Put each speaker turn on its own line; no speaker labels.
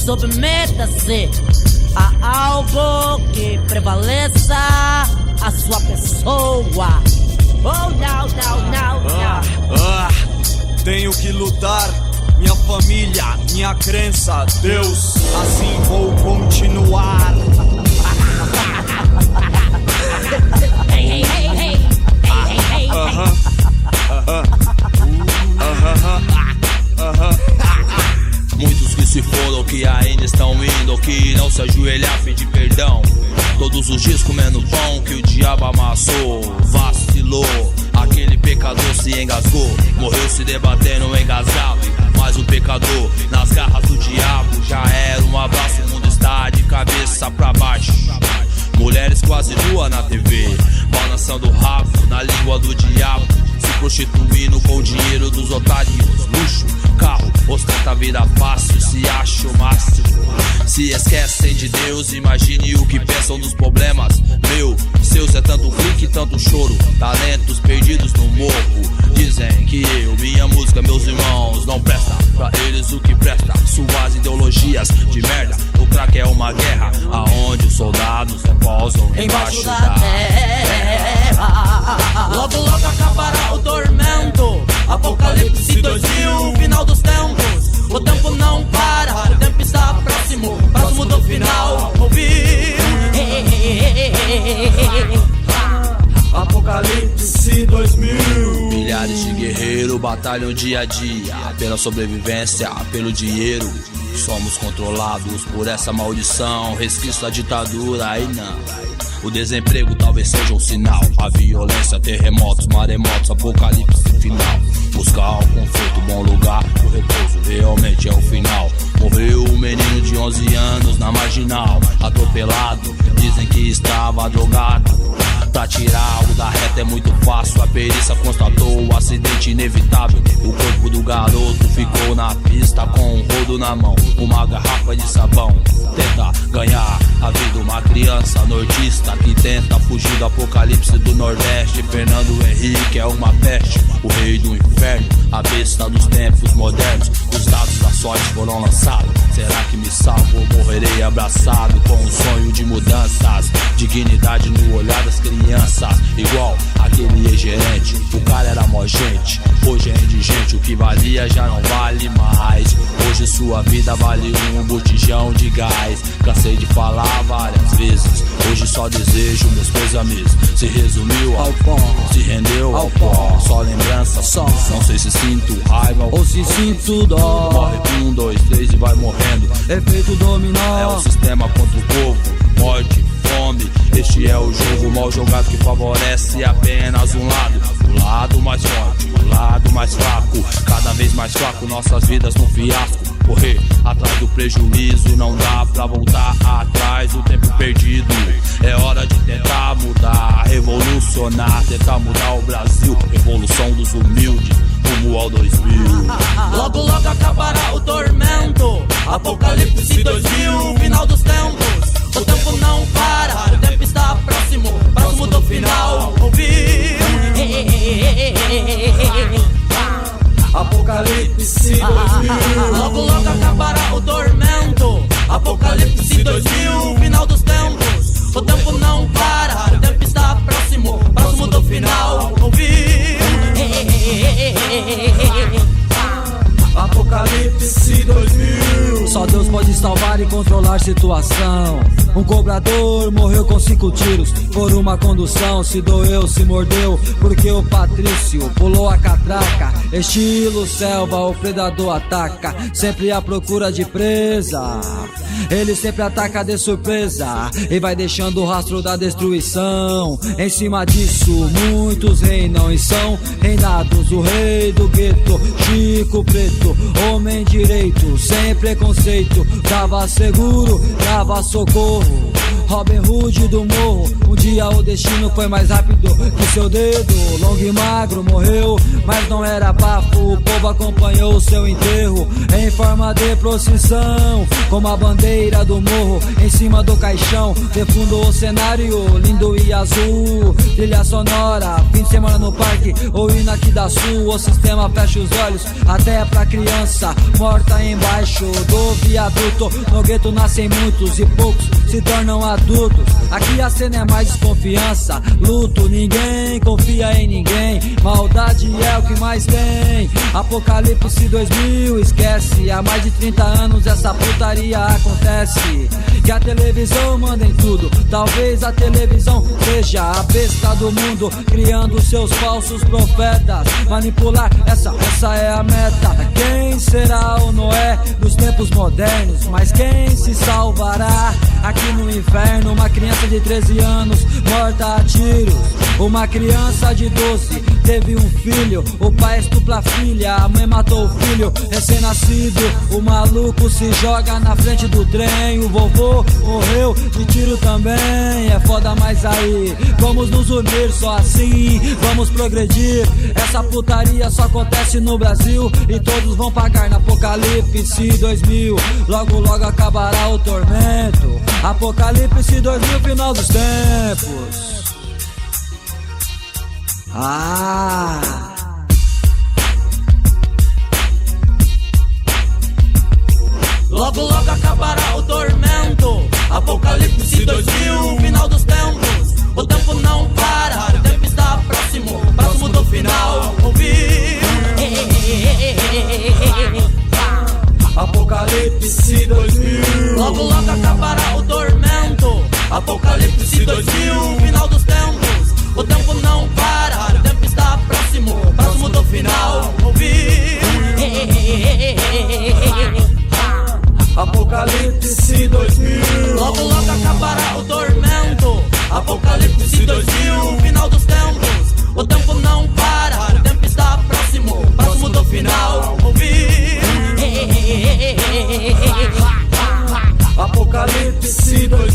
submeta-se a algo que prevaleça a sua pessoa. Oh, não.
Tenho que lutar, minha família, minha crença, Deus, assim vou continuar.
Muitos que se foram, que ainda estão indo, que não se ajoelhar, pedir perdão. Todos os dias comendo pão que o diabo amassou, vacilou. Aquele pecador se engasgou, morreu se debatendo engasgado. Mas o pecador, nas garras do diabo, já era um abraço, o mundo está de cabeça pra baixo. Mulheres quase nuas na TV, balançando o rabo na língua do diabo, se prostituindo com o dinheiro dos otários. Luxo, carro, ostenta a vida fácil, se acha o máximo. Se esquecem de Deus, imagine o que pensam dos problemas. Meu, seus é tanto clique, tanto choro, talentos perdidos no morro. Dizem que eu, minha música, meus irmãos, não presta pra eles o que presta. Suas ideologias de merda, o crack é uma guerra, aonde os soldados repousam embaixo da
terra. Logo acabará o tormento. Apocalipse 2000, final dos tempos. O tempo não para, o tempo está próximo do final. Ouvir
Apocalipse 2000.
Milhares de guerreiros batalham dia a dia pela sobrevivência, pelo dinheiro. Somos controlados por essa maldição, resquício da ditadura. Aí não, o desemprego talvez seja um sinal. A violência, terremotos, maremotos, apocalipse final. Buscar o conforto, bom lugar, o repouso realmente é o final. Morreu um menino de 11 anos na marginal, atropelado, dizem que estava drogado. Pra tirar o da reta é muito fácil, a perícia constatou o acidente inevitável. O corpo do garoto ficou na pista com um rodo na mão, uma garrafa de sabão. Tenta ganhar a vida uma criança nortista que tenta fugir do apocalipse do Nordeste. Fernando Henrique é uma peste, o rei do inferno, a besta dos tempos modernos. Os dados da sorte foram lançados, será que me salvo ou morrerei abraçado com um sonho de mudanças? Dignidade no olhar das crianças, igual aquele ex-gerente. O cara era mó gente, hoje é indigente. O que valia já não vale mais, hoje sua vida vale um botijão de gás. Cansei de falar várias vezes, hoje só desejo meus pêsames. Se resumiu ao pó, se rendeu ao pó. Só lembrança, só não sei se sinto raiva ou se sinto dó. Morre 1, 2, 3 e vai morrendo, efeito dominó. É o sistema contra o povo, morte, fome. Este é o jogo mal jogado que favorece apenas um lado. O lado mais forte, o lado mais fraco, cada vez mais fraco, nossas vidas no fiasco. Correr atrás do prejuízo, não dá pra voltar atrás do tempo perdido. É hora de tentar mudar, revolucionar, tentar mudar o Brasil. Revolução dos humildes, rumo ao 2000.
Logo acabará o tormento. Apocalipse 2000, final dos tempos. O tempo não para, o tempo está próximo do final. Ouvir
Apocalipse 2000.
Logo acabará o tormento. Apocalipse 2000, final dos tempos. O tempo não para, o tempo está próximo do final. Ouvir
Apocalipse 2000.
Só Deus pode salvar e controlar situação. Um cobrador morreu com 5 tiros por uma condução. Se doeu, se mordeu, porque o Patrício pulou a catraca. Estilo selva, o predador ataca, sempre à procura de presa. Ele sempre ataca de surpresa e vai deixando o rastro da destruição. Em cima disso, muitos reinam e são reinados. O rei do gueto, Chico Preto, homem direito, sem preconceito. Dava seguro, dava socorro. Robin Hood do morro. Um dia o destino foi mais rápido que seu dedo. Longo e magro morreu, mas não era bafo. O povo acompanhou o seu enterro em forma de procissão, como a bandeira do morro em cima do caixão. De fundo o cenário lindo e azul, trilha sonora, fim de semana no parque ou hino aqui da sul. O sistema fecha os olhos até pra criança morta embaixo do viaduto. No gueto nascem muitos e poucos se tornam adultos. Aqui a cena é mais desconfiança, luto, ninguém confia em ninguém. Maldade é o que mais tem. Apocalipse 2000, esquece. Há mais de 30 anos essa putaria acontece. Que a televisão manda em tudo. Talvez a televisão seja a besta do mundo, criando seus falsos profetas. Manipular, essa é a meta. Quem será o Noé dos tempos modernos? Mas quem se salvará aqui no inferno? Uma criança de 13 anos morta a tiros. Uma criança de 12 teve um filho. O pai estupra a filha, a mãe matou o filho recém-nascido. O maluco se joga na frente do trem. O vovô morreu de tiro também. É foda, mas aí vamos nos unir, só assim vamos progredir. Essa putaria só acontece no Brasil e todos vão pagar no Apocalipse 2000. Logo logo acabará o tormento. Apocalipse 2000, final dos tempos.
Logo logo acabará o tormento. Apocalipse 2000, final dos tempos. O tempo não para, o tempo está próximo, próximo do final. Ouvir
Apocalipse 2000.
logo logo acabará o tormento. Apocalipse 2000, final dos tempos. O tempo não para, o tempo está próximo, próximo do final. Ouvir
Apocalipse 2000.
logo logo acabará o tormento. Apocalipse 2000, final dos tempos. O tempo não para, o tempo está próximo, próximo do final. Ouvir
Apocalipse 2000.